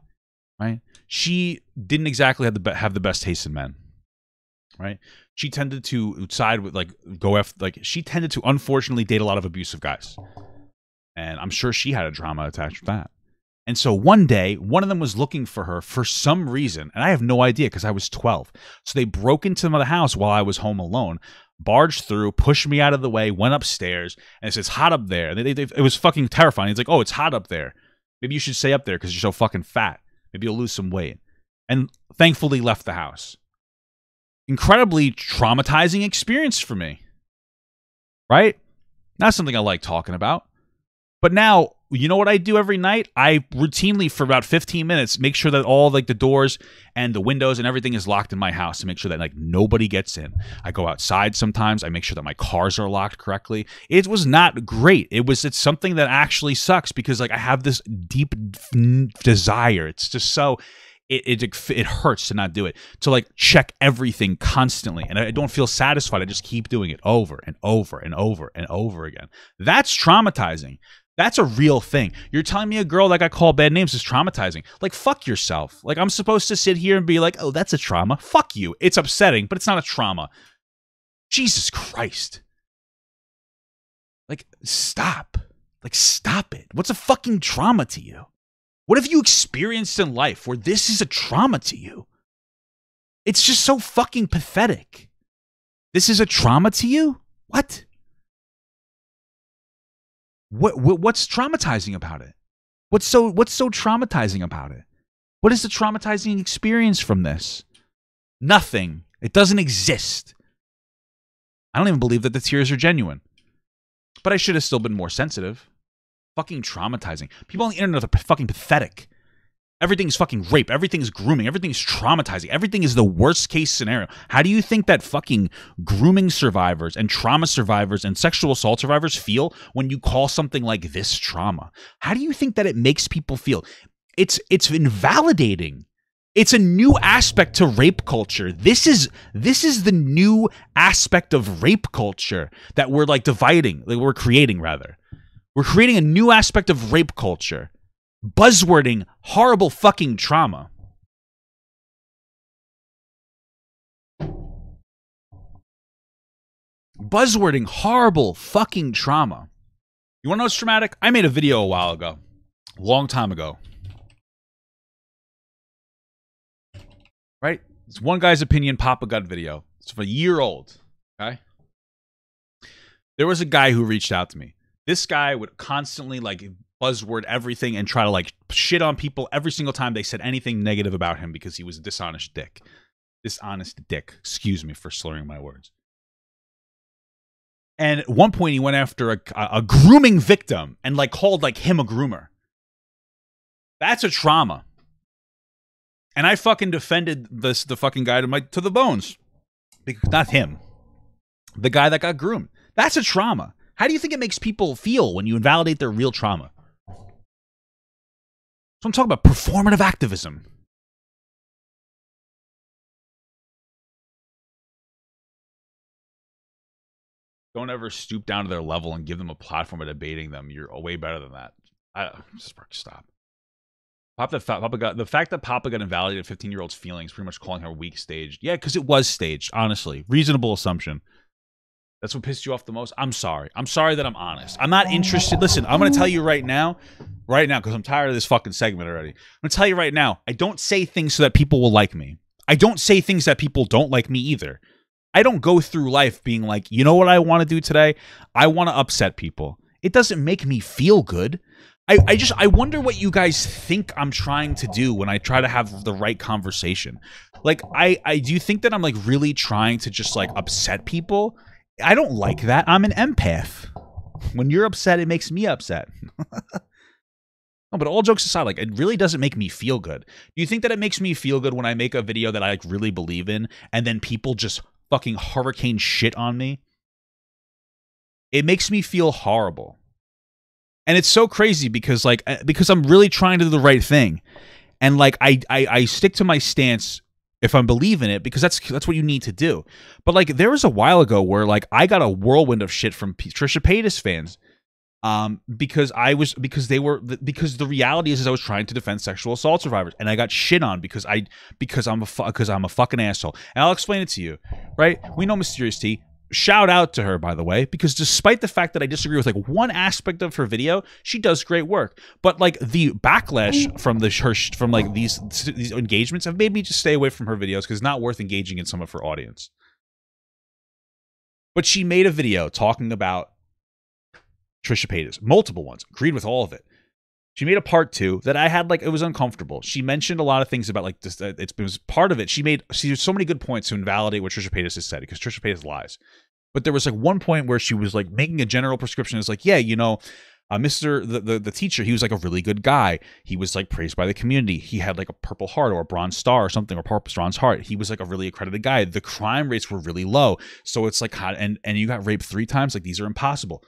right? She didn't exactly have the best taste in men, right? She tended to side with she tended to unfortunately date a lot of abusive guys. And I'm sure she had a drama attached with that. And so one day, one of them was looking for her for some reason. And I have no idea because I was 12. So they broke into the house while I was home alone, barged through, pushed me out of the way, went upstairs, and it says, hot up there. It was fucking terrifying. It's like, oh, it's hot up there. Maybe you should stay up there because you're so fucking fat. Maybe you'll lose some weight. And thankfully left the house. Incredibly traumatizing experience for me, right? Not something I like talking about. But now, you know what I do every night? I routinely, for about 15 minutes, make sure that all like the doors and the windows and everything is locked in my house to make sure that like nobody gets in. I go outside sometimes. I make sure that my cars are locked correctly. It was not great. It's something that actually sucks because like I have this deep desire. It's just so it hurts to not do it, to like check everything constantly, and I don't feel satisfied. I just keep doing it over and over and over and over again. That's traumatizing. That's a real thing. You're telling me a girl that got called bad names is traumatizing? Like, fuck yourself. Like, I'm supposed to sit here and be like, oh, that's a trauma. Fuck you. It's upsetting, but it's not a trauma. Jesus Christ. Like, stop. Like, stop it. What's a fucking trauma to you? What have you experienced in life where this is a trauma to you? It's just so fucking pathetic. This is a trauma to you? What? What's traumatizing about it? What's so traumatizing about it? What is the traumatizing experience from this? Nothing. It doesn't exist. I don't even believe that the tears are genuine. But I should have still been more sensitive. Fucking traumatizing. People on the internet are fucking pathetic. Everything's fucking rape. Everything's grooming. Everything's traumatizing. Everything is the worst case scenario. How do you think that fucking grooming survivors and trauma survivors and sexual assault survivors feel when you call something like this trauma? How do you think that it makes people feel? It's invalidating. It's a new aspect to rape culture. This is the new aspect of rape culture that we're like dividing, like we're creating rather. We're creating a new aspect of rape culture. Buzzwording horrible fucking trauma. Buzzwording horrible fucking trauma. You want to know what's traumatic? I made a video a while ago. A long time ago. Right? It's one guy's opinion Papa Gut video. It's a year old. Okay? There was a guy who reached out to me. This guy would constantly like buzzword everything and try to like shit on people every single time they said anything negative about him because he was a dishonest dick. Dishonest dick. Excuse me for slurring my words. And at one point he went after a grooming victim and like called like him a groomer. That's a trauma. And I fucking defended the fucking guy to the bones. Because, not him. The guy that got groomed. That's a trauma. How do you think it makes people feel when you invalidate their real trauma? So I'm talking about performative activism. Don't ever stoop down to their level and give them a platform of debating them. You're way better than that. Just stop. The fact that Papa got invalidated 15-year-old's feelings, pretty much calling her weak staged. Yeah, because it was staged, honestly. Reasonable assumption. That's what pissed you off the most? I'm sorry. I'm sorry that I'm honest. I'm not interested. Listen, I'm going to tell you right now, because I'm tired of this fucking segment already. I'm going to tell you right now, I don't say things so that people will like me. I don't say things that people don't like me either. I don't go through life being like, you know what I want to do today? I want to upset people. It doesn't make me feel good. I wonder what you guys think I'm trying to do when I try to have the right conversation. Like, do you think that I'm like really trying to just like upset people? I don't like that. I'm an empath. When you're upset, it makes me upset. No, but all jokes aside, like, it really doesn't make me feel good. Do you think that it makes me feel good when I make a video that I like really believe in and then people just fucking hurricane shit on me? It makes me feel horrible. And it's so crazy because I'm really trying to do the right thing. And like I stick to my stance if I believe in it, because that's what you need to do. But like there was a while ago where like I got a whirlwind of shit from Trisha Paytas fans, because the reality is I was trying to defend sexual assault survivors, and I got shit on because I'm a fucking asshole. And I'll explain it to you, right? We know Mysterious T. Shout out to her, by the way, because despite the fact that I disagree with like one aspect of her video, she does great work. But like the backlash from these engagements have made me just stay away from her videos because it's not worth engaging in some of her audience. But she made a video talking about Trisha Paytas, multiple ones, agreed with all of it. She made a part 2 that I had, like, it was uncomfortable. She mentioned a lot of things about, like, this, it was part of it. She had so many good points to invalidate what Trisha Paytas has said, because Trisha Paytas lies. But there was, like, one point where she was, like, making a general prescription. It's like, yeah, you know, The teacher, he was like a really good guy. He was like praised by the community. He had like a Purple Heart or a Bronze Star or something, or Bronze Heart. He was like a really accredited guy. The crime rates were really low. So it's like, and you got raped 3 times. Like, these are impossible.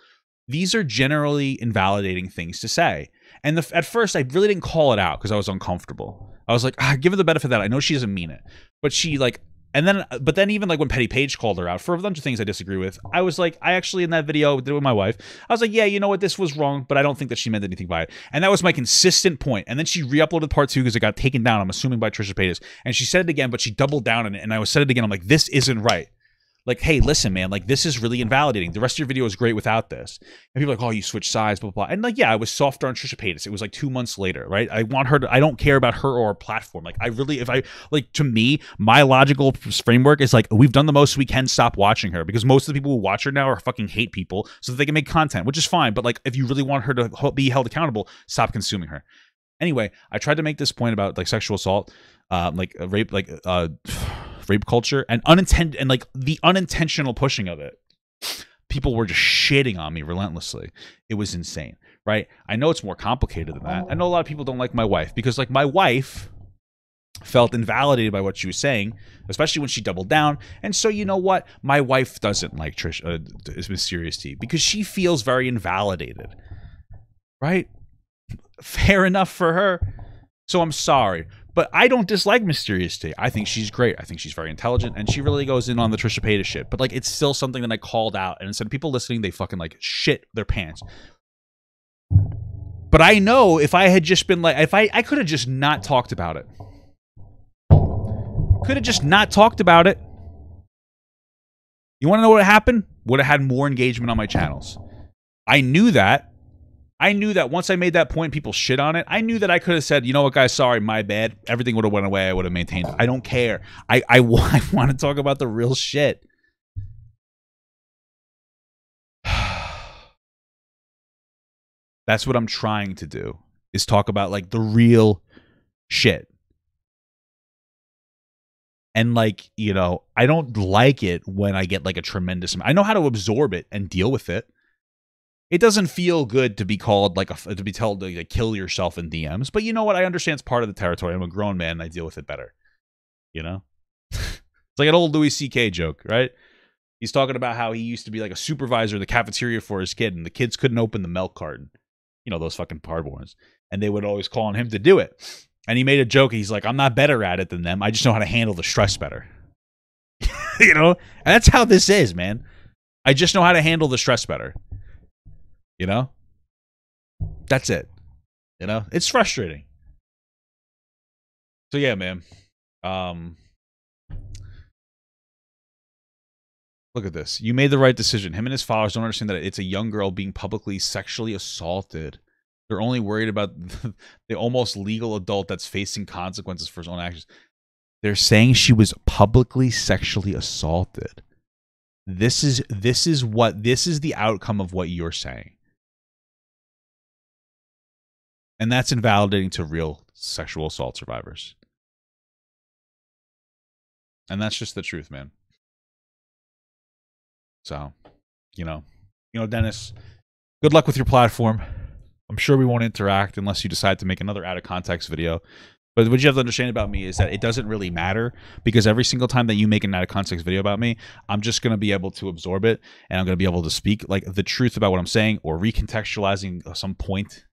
These are generally invalidating things to say. And at first, I really didn't call it out because I was uncomfortable. I was like, give her the benefit of that. I know she doesn't mean it, but she like. But then even like when Petty Page called her out for a bunch of things I disagree with, I was like, I actually in that video did it with my wife. I was like, yeah, you know what, this was wrong, but I don't think that she meant anything by it. And that was my consistent point. And then she re-uploaded part 2 because it got taken down, I'm assuming by Trisha Paytas. And she said it again, but she doubled down on it. And I said it again. I'm like, this isn't right. Like, hey, listen, man, like, this is really invalidating. The rest of your video is great without this. And people are like, oh, you switch sides, blah, blah, blah. And like, yeah, I was softer on Trisha Paytas. It was like 2 months later, right? I want her to, I don't care about her or her platform. Like, I really, if I, like, to me, my logical framework is like, we've done the most we can, stop watching her. Because most of the people who watch her now are fucking hate people so that they can make content, which is fine. But like, if you really want her to be held accountable, stop consuming her. Anyway, I tried to make this point about like sexual assault, rape, rape culture and unintended and like the unintentional pushing of it. People were just shitting on me relentlessly. It was insane, right? I know it's more complicated than that. I know a lot of people don't like my wife because like my wife felt invalidated by what she was saying, especially when she doubled down. And so, you know what? My wife doesn't like Mysterious T because she feels very invalidated, right? Fair enough for her. So I'm sorry. But I don't dislike Mysterious T. I think she's great. I think she's very intelligent, and she really goes in on the Trisha Paytas shit. But like, it's still something that I called out, and instead of people listening, they fucking like shit their pants. But I know if I had just been like, if I could have just not talked about it. Could have just not talked about it. You want to know what happened? Would have had more engagement on my channels. I knew that. I knew that once I made that point, people shit on it. I knew that I could have said, you know what, guys, sorry, my bad. Everything would have went away. I would have maintained it. I don't care. I want to talk about the real shit. That's what I'm trying to do, is talk about, like, the real shit. And, like, you know, I don't like it when I get, like, a tremendous amount. I know how to absorb it and deal with it. It doesn't feel good to be called, like, to be told to like, kill yourself in DMs. But you know what? I understand it's part of the territory. I'm a grown man and I deal with it better. You know? It's like an old Louis C.K. joke, right? He's talking about how he used to be like a supervisor in the cafeteria for his kid, and the kids couldn't open the milk carton. You know, those fucking cardboards. And they would always call on him to do it. And he made a joke. He's like, I'm not better at it than them. I just know how to handle the stress better. You know? And that's how this is, man. I just know how to handle the stress better. You know? That's it. You know? It's frustrating. So yeah, man. Look at this. You made the right decision. Him and his followers don't understand that it's a young girl being publicly sexually assaulted. They're only worried about the almost legal adult that's facing consequences for his own actions. They're saying she was publicly sexually assaulted. This is the outcome of what you're saying. And that's invalidating to real sexual assault survivors. And that's just the truth, man. So, you know, Dennis, good luck with your platform. I'm sure we won't interact unless you decide to make another out of context video. But what you have to understand about me is that it doesn't really matter, because every single time that you make an out of context video about me, I'm just going to be able to absorb it, and I'm going to be able to speak like the truth about what I'm saying, or recontextualizing some point.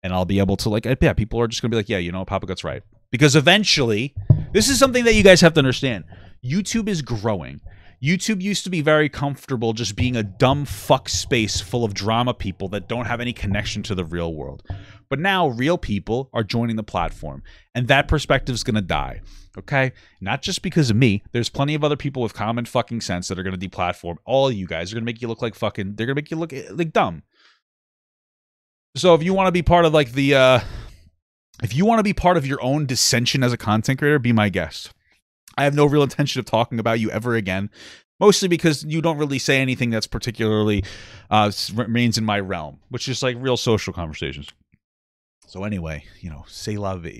And I'll be able to, like, yeah, people are just going to be like, yeah, you know, Papa Gut's right. Because eventually, this is something that you guys have to understand. YouTube is growing. YouTube used to be very comfortable just being a dumb fuck space full of drama people that don't have any connection to the real world. But now real people are joining the platform, and that perspective is going to die. Okay? Not just because of me. There's plenty of other people with common fucking sense that are going to deplatform all you guys. They're going to make you look like fucking, they're going to make you look like dumb. So if you want to be part of like the, if you want to be part of your own dissension as a content creator, be my guest. I have no real intention of talking about you ever again, mostly because you don't really say anything that's particularly remains in my realm, which is like real social conversations. So anyway, you know, c'est la vie.